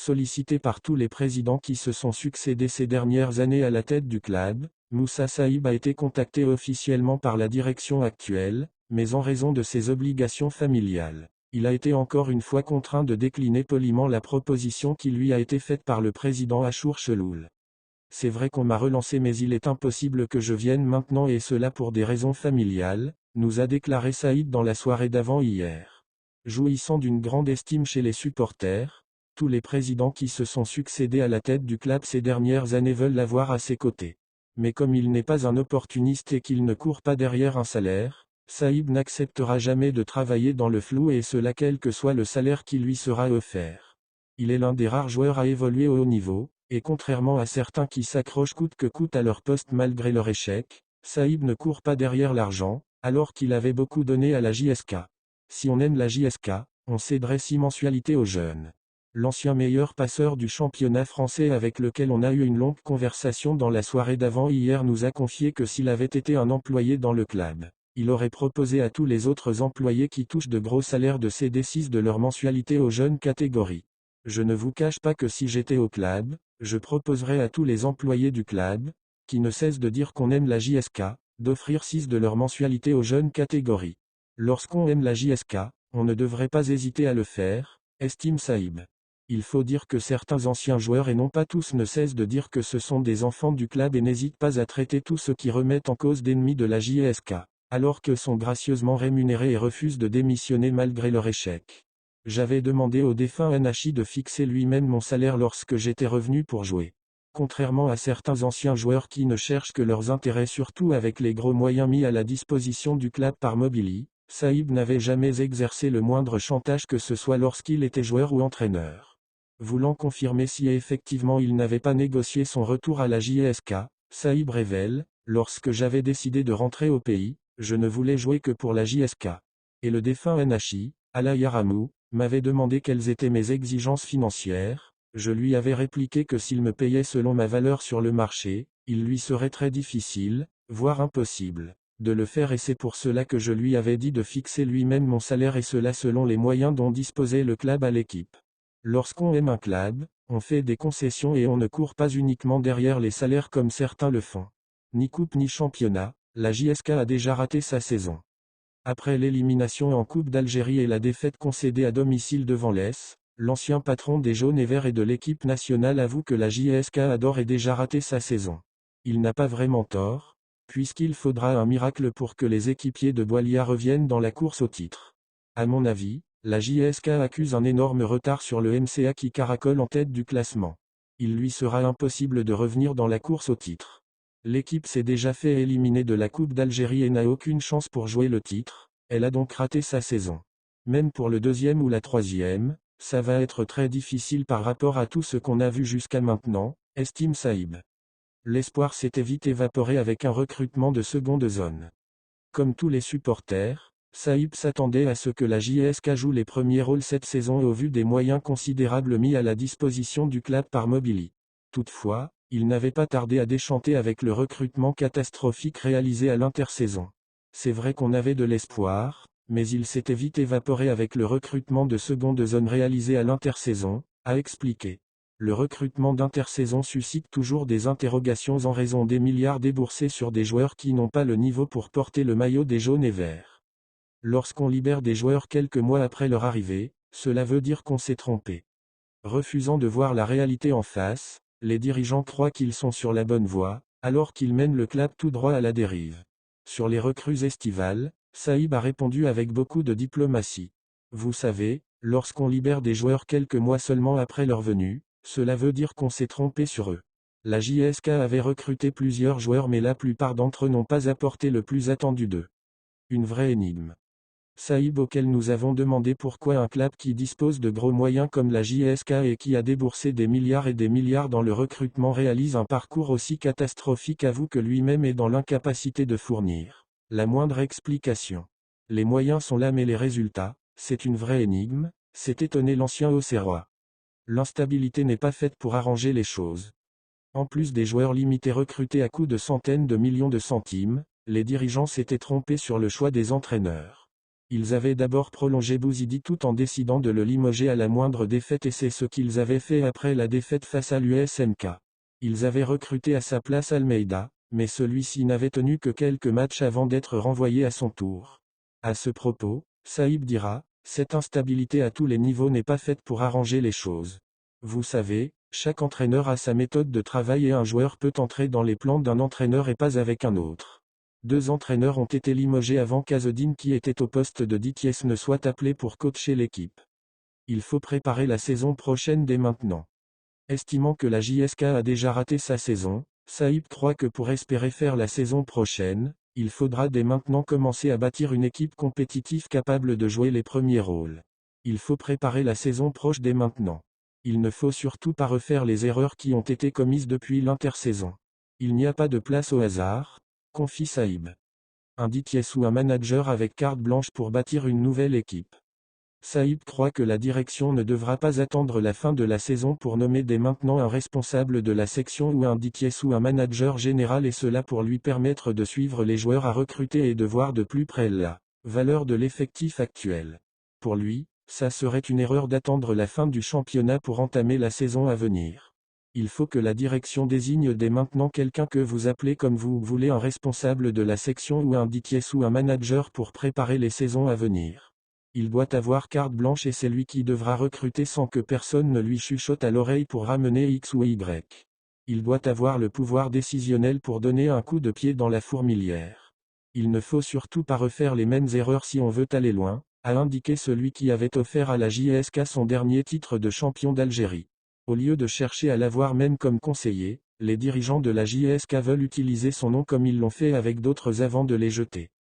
Sollicité par tous les présidents qui se sont succédé ces dernières années à la tête du club, Moussa Saïb a été contacté officiellement par la direction actuelle, mais en raison de ses obligations familiales, il a été encore une fois contraint de décliner poliment la proposition qui lui a été faite par le président Achour Cheloul. C'est vrai qu'on m'a relancé mais il est impossible que je vienne maintenant et cela pour des raisons familiales, nous a déclaré Saïd dans la soirée d'avant-hier. Jouissant d'une grande estime chez les supporters, tous les présidents qui se sont succédés à la tête du club ces dernières années veulent l'avoir à ses côtés. Mais comme il n'est pas un opportuniste et qu'il ne court pas derrière un salaire, Saïd n'acceptera jamais de travailler dans le flou et cela quel que soit le salaire qui lui sera offert. Il est l'un des rares joueurs à évoluer au haut niveau, et contrairement à certains qui s'accrochent coûte que coûte à leur poste malgré leur échec, Saïd ne court pas derrière l'argent, alors qu'il avait beaucoup donné à la JSK. Si on aime la JSK, on céderait 6 mensualités aux jeunes. L'ancien meilleur passeur du championnat français avec lequel on a eu une longue conversation dans la soirée d'avant-hier nous a confié que s'il avait été un employé dans le club, il aurait proposé à tous les autres employés qui touchent de gros salaires de céder 6 de leur mensualité aux jeunes catégories. Je ne vous cache pas que si j'étais au club, je proposerais à tous les employés du club, qui ne cessent de dire qu'on aime la JSK, d'offrir 6 de leur mensualité aux jeunes catégories. Lorsqu'on aime la JSK, on ne devrait pas hésiter à le faire, estime Saïb. Il faut dire que certains anciens joueurs et non pas tous ne cessent de dire que ce sont des enfants du club et n'hésitent pas à traiter tous ceux qui remettent en cause d'ennemis de la JSK, alors que sont gracieusement rémunérés et refusent de démissionner malgré leur échec. J'avais demandé au défunt Anachi de fixer lui-même mon salaire lorsque j'étais revenu pour jouer. Contrairement à certains anciens joueurs qui ne cherchent que leurs intérêts surtout avec les gros moyens mis à la disposition du club par Mobili, Saïb n'avait jamais exercé le moindre chantage que ce soit lorsqu'il était joueur ou entraîneur. Voulant confirmer si effectivement il n'avait pas négocié son retour à la JSK, Saïb révèle, lorsque j'avais décidé de rentrer au pays, je ne voulais jouer que pour la JSK. Et le défunt Anachi, Ala Yaramou, m'avait demandé quelles étaient mes exigences financières, je lui avais répliqué que s'il me payait selon ma valeur sur le marché, il lui serait très difficile, voire impossible, de le faire et c'est pour cela que je lui avais dit de fixer lui-même mon salaire et cela selon les moyens dont disposait le club à l'équipe. Lorsqu'on aime un club, on fait des concessions et on ne court pas uniquement derrière les salaires comme certains le font. Ni coupe ni championnat, la JSK a déjà raté sa saison. Après l'élimination en Coupe d'Algérie et la défaite concédée à domicile devant l'ES, l'ancien patron des jaunes et verts et de l'équipe nationale avoue que la JSK a d'ores et déjà raté sa saison. Il n'a pas vraiment tort, puisqu'il faudra un miracle pour que les équipiers de Boilia reviennent dans la course au titre. À mon avis, la JSK accuse un énorme retard sur le MCA qui caracole en tête du classement. Il lui sera impossible de revenir dans la course au titre. L'équipe s'est déjà fait éliminer de la Coupe d'Algérie et n'a aucune chance pour jouer le titre, elle a donc raté sa saison. Même pour le deuxième ou la troisième, ça va être très difficile par rapport à tout ce qu'on a vu jusqu'à maintenant, estime Saïb. L'espoir s'était vite évaporé avec un recrutement de seconde zone. Comme tous les supporters, Saïb s'attendait à ce que la JSK joue les premiers rôles cette saison et au vu des moyens considérables mis à la disposition du club par Mobili. Toutefois, il n'avait pas tardé à déchanter avec le recrutement catastrophique réalisé à l'intersaison. C'est vrai qu'on avait de l'espoir, mais il s'était vite évaporé avec le recrutement de seconde zone réalisé à l'intersaison, a expliqué. Le recrutement d'intersaison suscite toujours des interrogations en raison des milliards déboursés sur des joueurs qui n'ont pas le niveau pour porter le maillot des jaunes et verts. Lorsqu'on libère des joueurs quelques mois après leur arrivée, cela veut dire qu'on s'est trompé. Refusant de voir la réalité en face, les dirigeants croient qu'ils sont sur la bonne voie, alors qu'ils mènent le club tout droit à la dérive. Sur les recrues estivales, Saïb a répondu avec beaucoup de diplomatie. Vous savez, lorsqu'on libère des joueurs quelques mois seulement après leur venue, cela veut dire qu'on s'est trompé sur eux. La JSK avait recruté plusieurs joueurs mais la plupart d'entre eux n'ont pas apporté le plus attendu d'eux. Une vraie énigme. Saïb auquel nous avons demandé pourquoi un club qui dispose de gros moyens comme la JSK et qui a déboursé des milliards et des milliards dans le recrutement réalise un parcours aussi catastrophique avoue que lui-même est dans l'incapacité de fournir la moindre explication. Les moyens sont là mais les résultats, c'est une vraie énigme, s'est étonné l'ancien Auxerrois. L'instabilité n'est pas faite pour arranger les choses. En plus des joueurs limités recrutés à coût de centaines de millions de centimes, les dirigeants s'étaient trompés sur le choix des entraîneurs. Ils avaient d'abord prolongé Bouzidi tout en décidant de le limoger à la moindre défaite et c'est ce qu'ils avaient fait après la défaite face à l'USMK. Ils avaient recruté à sa place Almeida, mais celui-ci n'avait tenu que quelques matchs avant d'être renvoyé à son tour. À ce propos, Saïb dira, cette instabilité à tous les niveaux n'est pas faite pour arranger les choses. Vous savez, chaque entraîneur a sa méthode de travail et un joueur peut entrer dans les plans d'un entraîneur et pas avec un autre. 2 entraîneurs ont été limogés avant qu'Azedine qui était au poste de Dithies ne soit appelé pour coacher l'équipe. Il faut préparer la saison prochaine dès maintenant. Estimant que la JSK a déjà raté sa saison, Saïb croit que pour espérer faire la saison prochaine, il faudra dès maintenant commencer à bâtir une équipe compétitive capable de jouer les premiers rôles. Il faut préparer la saison proche dès maintenant. Il ne faut surtout pas refaire les erreurs qui ont été commises depuis l'intersaison. Il n'y a pas de place au hasard, confie Saïb. Un Dithies ou un manager avec carte blanche pour bâtir une nouvelle équipe. Saïb croit que la direction ne devra pas attendre la fin de la saison pour nommer dès maintenant un responsable de la section ou un Dithies ou un manager général et cela pour lui permettre de suivre les joueurs à recruter et de voir de plus près la valeur de l'effectif actuel. Pour lui, ça serait une erreur d'attendre la fin du championnat pour entamer la saison à venir. Il faut que la direction désigne dès maintenant quelqu'un que vous appelez comme vous voulez un responsable de la section ou un Dithies ou un manager pour préparer les saisons à venir. Il doit avoir carte blanche et c'est lui qui devra recruter sans que personne ne lui chuchote à l'oreille pour ramener X ou Y. Il doit avoir le pouvoir décisionnel pour donner un coup de pied dans la fourmilière. Il ne faut surtout pas refaire les mêmes erreurs si on veut aller loin, a indiqué celui qui avait offert à la JSK son dernier titre de champion d'Algérie. Au lieu de chercher à l'avoir même comme conseiller, les dirigeants de la JSK veulent utiliser son nom comme ils l'ont fait avec d'autres avant de les jeter.